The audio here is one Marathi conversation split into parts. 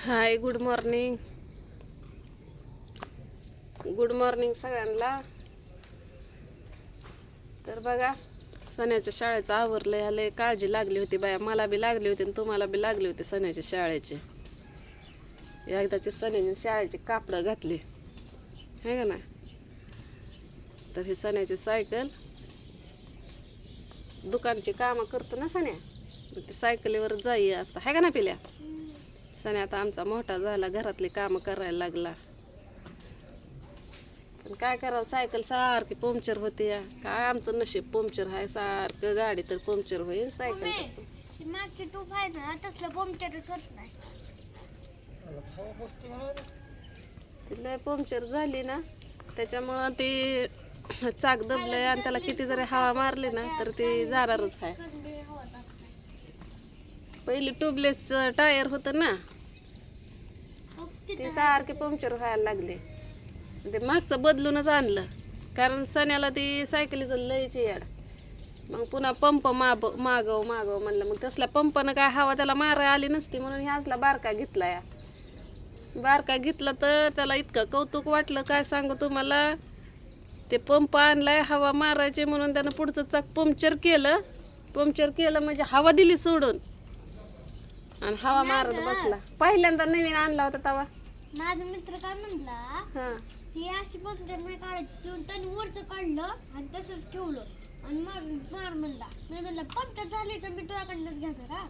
हाय, गुड मॉर्निंग. गुड मॉर्निंग सगळ्यांना. तर बघा, सण्याच्या शाळेचं आवरलंय. आलंय, काळजी लागली होती बाया, मला बी लागली होती आणि तुम्हाला बी लागली होती सण्याच्या शाळेची. एकदाची सण्याची शाळेची कापडं घातली है का ना. तर ही सण्याची सायकल, दुकानची कामं करतो ना सण्या, ती सायकलीवर जाई असतं है का ना पिल्या. सण्या आता आमचा मोठा झाला, घरातली कामं करायला लागला. पण काय करावं, सायकल सारखी पंक्चर होते. काय आमचं नशीब पंक्चर आहे, सारखं गाडी तर पंक्चर होईल, सायकल मागची तूफ आहे ना, तसलं पंक्चरच होत नाही. ती लय पंक्चर झाली ना, त्याच्यामुळं ती चाक दबलंय आणि त्याला किती जरी हवा मारली ना तर ती जाणारच आहे. पहिली ट्यूबलेसचं टायर होतं ना, ते सारखे पंक्चर व्हायला लागले. ते मागचं बदलूनच आणलं, कारण सण्याला ती सायकलीचं लयची याड. मग पुन्हा पंप मागव म्हणलं. मग तसल्या पंपानं काय हवा त्याला मारा आली नसती, म्हणून हे असला बारका घेतला. बारका घेतला तर त्याला इतकं कौतुक वाटलं, काय सांगू तुम्हाला. ते पंप आणलाय हवा मारायचे म्हणून त्यानं पुढचं चाक पंक्चर केलं म्हणजे हवा दिली सोडून आणि हवा मारत बसला. पहिल्यांदा नवीन आणला होता तवा. माझा मित्र काय म्हणला, हा, ही अशी पंक्चर नाही काढायची. त्याने वरचं काढलं आणि तसंच ठेवलं आणि मार म्हणला. मी म्हणलं पंक्चर झाली तर मी तुझ्याकडनंच घेणार. हा,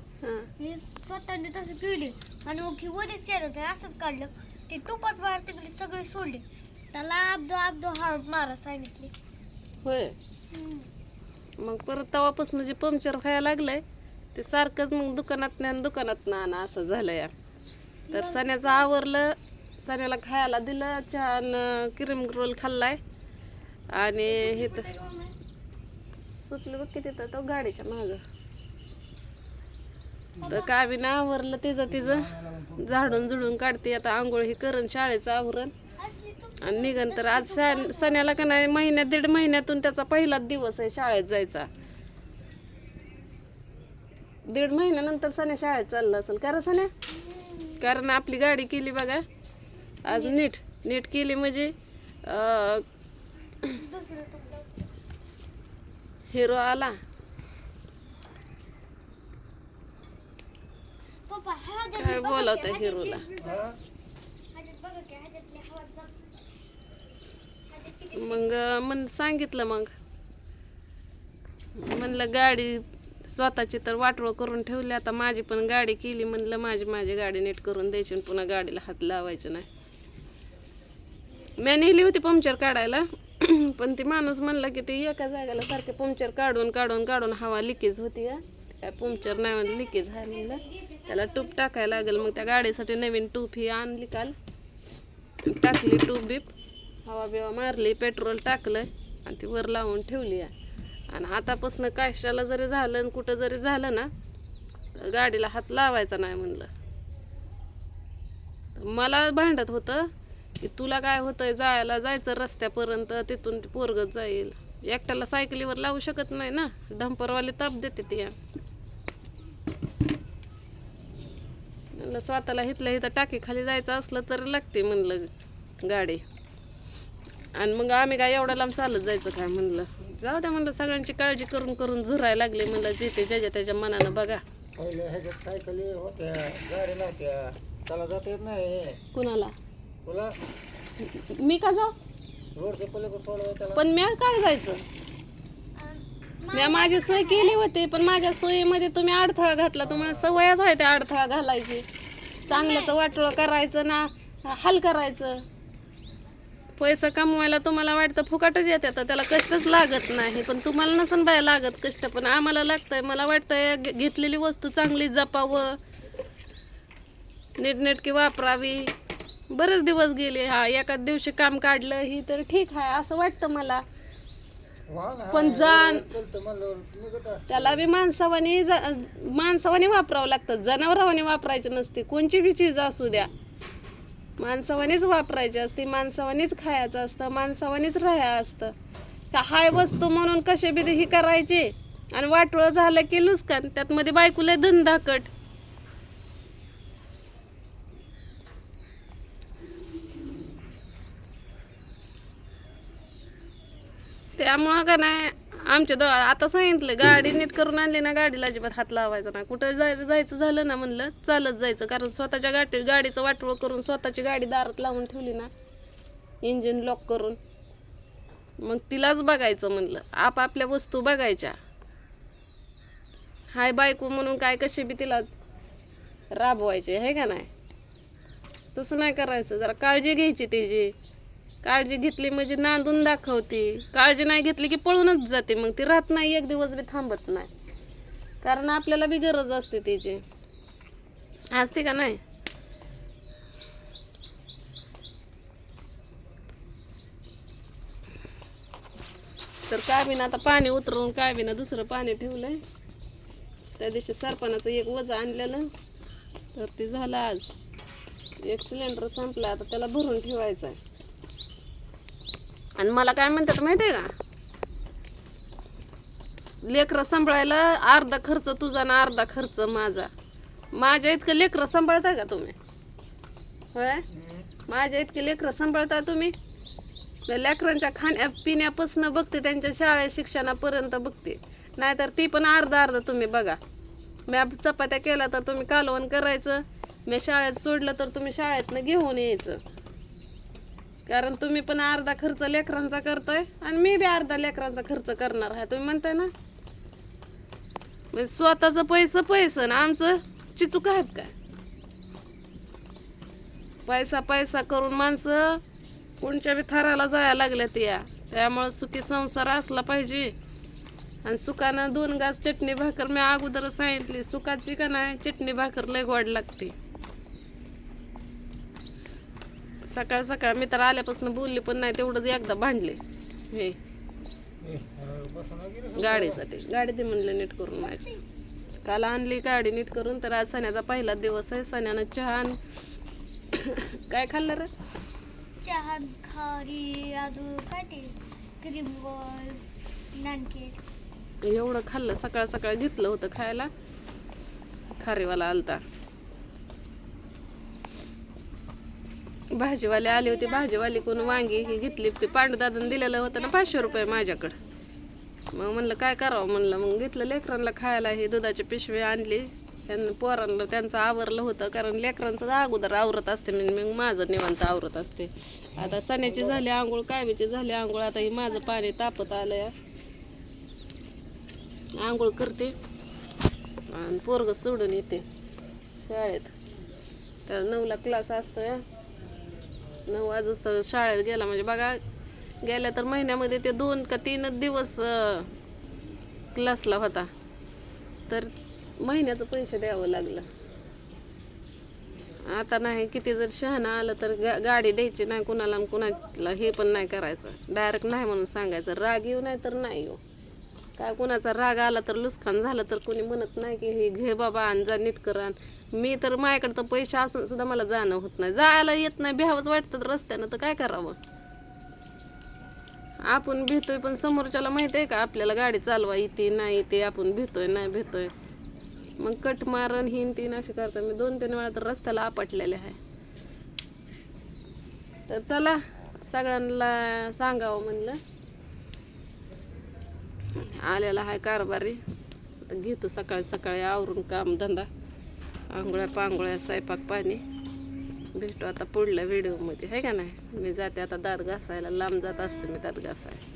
हे स्वतःने तसं केली आणि मग ही वरच केलं होतं, असंच काढलं. ते तुपात बाहेर तिकडे सगळे सोडले. त्याला अब्दो हा मारा सांगितली. होय. मग परत तवापासून जे पंक्चर व्हायला लागलंय ते सारखंच मग दुकानात आणा असं झालंय. तर सण्याचं आवरलं, सण्याला खायला दिलं, छान क्रीम रोल खाल्लाय. आणि हे तर सुटलं बघ किती तर तो गाडीच्या मागं. तर काय बी ना आवरलं तिचं झाडून झुडून काढते. आता आंघोळ ही करण, शाळेचं आवरण आणि निघन. तर आज सण्याला का नाही, दीड महिन्यातून त्याचा पहिलाच दिवस आहे शाळेत जायचा. 1.5 महिन्यानंतर सण्या शाळेत चालला असेल का रे सण्या. कारण आपली गाडी केली बघा आज, नीट केली म्हणजे हिरो आला. काय बोलावत हिरोला. मग सांगितलं, मग म्हणलं गाडी स्वतःची तर वाटोळ करून ठेवली, आता माझी पण गाडी केली. म्हणलं माझी गाडी नीट करून द्यायची आणि पुन्हा गाडीला हात लावायचं नाही. मी नेली होती पंक्चर काढायला, पण ती माणूस म्हणला की ते एका जागेला सारखे पंक्चर काढून हवा लिकेज होती. काय पंक्चर नाही म्हणलं, लिकेज आहे म्हणलं, त्याला ट्यूब टाकायला लागेल. मग त्या गाडीसाठी नवीन ट्यूब ही आणली काल, टाकली ट्यूब बीप, हवा बिवा मारली, पेट्रोल टाकलं आणि ती वर लावून ठेवली. आणि आतापासून कशाला जरी झालं आणि कुठं जरी झालं ना तर गाडीला हात लावायचा नाही म्हणलं. मला भांडत होतं की तुला काय होतंय, जायचं रस्त्यापर्यंत, तिथून ते पोरगत जाईल. एकट्याला सायकलीवर लावू शकत नाही ना, डंपरवाले ताप देते ती. म्हणलं स्वतःला इथं टाकी खाली जायचं असलं तर लागते म्हणलं गाडी. आणि मग आम्ही काय एवढ्या लांब चालत जायचं काय म्हणलं. जाऊ द्या म्हणलं, सगळ्यांची काळजी करून झुरायला लागले म्हणलं. जिथे ज्याच्या त्याच्या मनानं बघा. पहिले ह्याच्यात सायकली होत्या, गाडी नव्हत्या, त्याला जाता येत नाही. कुणाला? तुला मी का जाऊ? रोडच्या पलीकडे सोडवाय त्याला. पण मी काय जायचं, मी माझी सोय केली होती, पण माझ्या सोयीमध्ये तुम्ही अडथळा घातला. तुम्हाला सवयच आहे त्या अडथळा घालायची. चांगल्याचं वाटोळं करायचं ना, हाल करायचं. पैसा कमवायला तुम्हाला वाटतं फुकटच येते, तर त्याला कष्टच लागत नाही. पण तुम्हाला नसन बाय लागत कष्ट, पण आम्हाला लागतंय. मला वाटतंय घेतलेली वस्तू चांगली जपावं, नीटनेटकी वापरावी. बरेच दिवस गेले, हा एकाच दिवशी काम काढलं ही तर ठीक आहे असं वाटतं मला. पण त्याला बी माणसावानी वापरावं लागतं, जनावरावानी वापरायचं नसते. कोणची बी चीज असू द्या, माणसावानीच वापरायची असते, माणसावानीच खायचं असतं, माणसावानीच राहायचं असतं. का हाय वस्तू म्हणून कसे बी ही करायची आणि वाटोळं झालं की लुस्कान. त्यात मध्ये बायकोला धंदाकट. त्यामुळं का नाही आमच्या आता सांगितलं गाडी नीट करून आणली ना गाडीला अजिबात हात लावायचा ना. कुठं जायचं झालं ना म्हणलं चालत जायचं, कारण स्वतःच्या गाडीचं वाटोळ करून स्वतःची गाडी दारात लावून ठेवली ना इंजिन लॉक करून, मग तिलाच बघायचं म्हणलं. आपापल्या वस्तू बघायच्या. हाय बायको म्हणून काय कशी बी तिला राबवायचे आहे का नाही. तसं नाही करायचं. जरा काळजी घ्यायची तिची. काळजी घेतली म्हणजे नांदून दाखवते, काळजी नाही घेतली की पळूनच जाते. मग ती राहत नाही, एक दिवस बी थांबत नाही, कारण आपल्याला बी गरज असते तिची. असते का नाही. तर काय बी ना आता पाणी उतरवून काय बी ना दुसरं पाणी ठेवलंय. त्या दिवशी सरपणाचं एक वजं आणलेलं, तर ते झालं आज. एक सिलेंडर संपला, आता त्याला भरून ठेवायचं आहे. आणि मला काय म्हणतात माहिती आहे का, लेकरं सांभाळायला अर्धा खर्च तुझा ना अर्धा खर्च माझा. माझ्या इतकं लेकरं सांभाळताय का तुम्ही? होय, माझ्या इतके लेकरं सांभाळताय तुम्ही? त्या लेकरांच्या खाण्या पिण्यापासून बघते, त्यांच्या शाळेत शिक्षणापर्यंत बघते. नाहीतर ती पण अर्धा अर्धा तुम्ही बघा. मी चपात्या केल्या तर तुम्ही कालवण करायचं, मी शाळेत सोडलं तर तुम्ही शाळेतनं घेऊन यायचं. कारण तुम्ही पण अर्धा खर्च लेकरांचा करताय आणि मी बी अर्धा लेकरांचा खर्च करणार आहे. तुम्ही म्हणताय ना म्हणजे स्वतःचं पैसं ना आमचं चिचूक आहेत काय. पैसा करून माणसं कोणच्या बी थराला जायला लागल्यात या. त्यामुळं सुखी संसार असला पाहिजे. आणि सुखानं 2 घास चटणी भाकर मी अगोदरच सांगितली, सुखाची का नाही चटणी भाकर लय गोड लागते. सकाळ सकाळ मी तर आल्यापासून बोलली पण नाही, तेवढंच एकदा भांडले हे गाडीसाठी. गाडी ते म्हणलं नीट करून माझी. काल आणली गाडी नीट करून, तर आज सण्याचा पहिला दिवस आहे. सण्यानं चहा काय खाल्लं रे? चहा, खारी, अजून काय ते क्रीम रोल, नानकेट एवढं खाल्लं. सकाळ सकाळ घेतलं होतं खायला. खारीवाला आलता. भाजीवाले आले होते. भाजीवाली कोण वांगी ही घेतली. ते पांडुदादानं दिलेलं होतं ना 500 रुपये माझ्याकडं. मग म्हणलं काय करावं म्हणलं, मग घेतलं लेकरांना खायला. हे दुधाची पिशवी आणली. त्यांना पोरांना त्यांचं आवरलं होतं, कारण लेकरांचं अगोदर आवरत असते, मग माझं निवांत आवरत असते. आता सण्याची झाली आंघोळ, कावीची झाली आंघोळ. आता हे माझं पाणी तापत आलंय, आंघोळ करते आणि पोरग सोडून येते शाळेत. तर 9ला क्लास असतोय. 9 वाजता शाळेत गेला म्हणजे बघा, गेल्या तर महिन्यामध्ये ते 2 का 3 दिवस क्लासला होता, तर महिन्याचं पैसे द्यावं लागलं. आता नाही, किती जर शहाणा आलं तर गाडी द्यायची नाही कुणाला, कुणाला हे पण नाही करायचं. डायरेक्ट नाही म्हणून सांगायचं. राग येऊ नाही तर नाही येऊ. काय कुणाचा राग आला तर लुस्कान झालं तर कोणी म्हणत नाही की हे घे बाबा आणि जा नीट कर. मी तर माझ्याकडं तर पैसे असून सुद्धा मला जाणं होत नाही, जायला येत नाही, भ्यावंच वाटतं रस्त्यानं. तर काय करावं. आपण भेटतोय पण समोरच्याला माहिती आहे का आपल्याला गाडी चालवा येते नाही येते, आपण भेटतोय नाही भेटतोय. मग कट मारण हिन तीन असे करतात. मी 2-3 वेळा तर रस्त्याला आपटलेले आहे. तर चला सगळ्यांना सांगावं म्हणलं. आलेला आहे कारभारी. आता घेतो सकाळी सकाळी आवरून काम धंदा, आंघोळ्या पांघोळ्या, स्वयंपाक पाणी. भेटू आता पुढल्या व्हिडिओमध्ये आहे का नाही. मी जाते आता दात घासायला, लांब जात असते मी दात घासायला.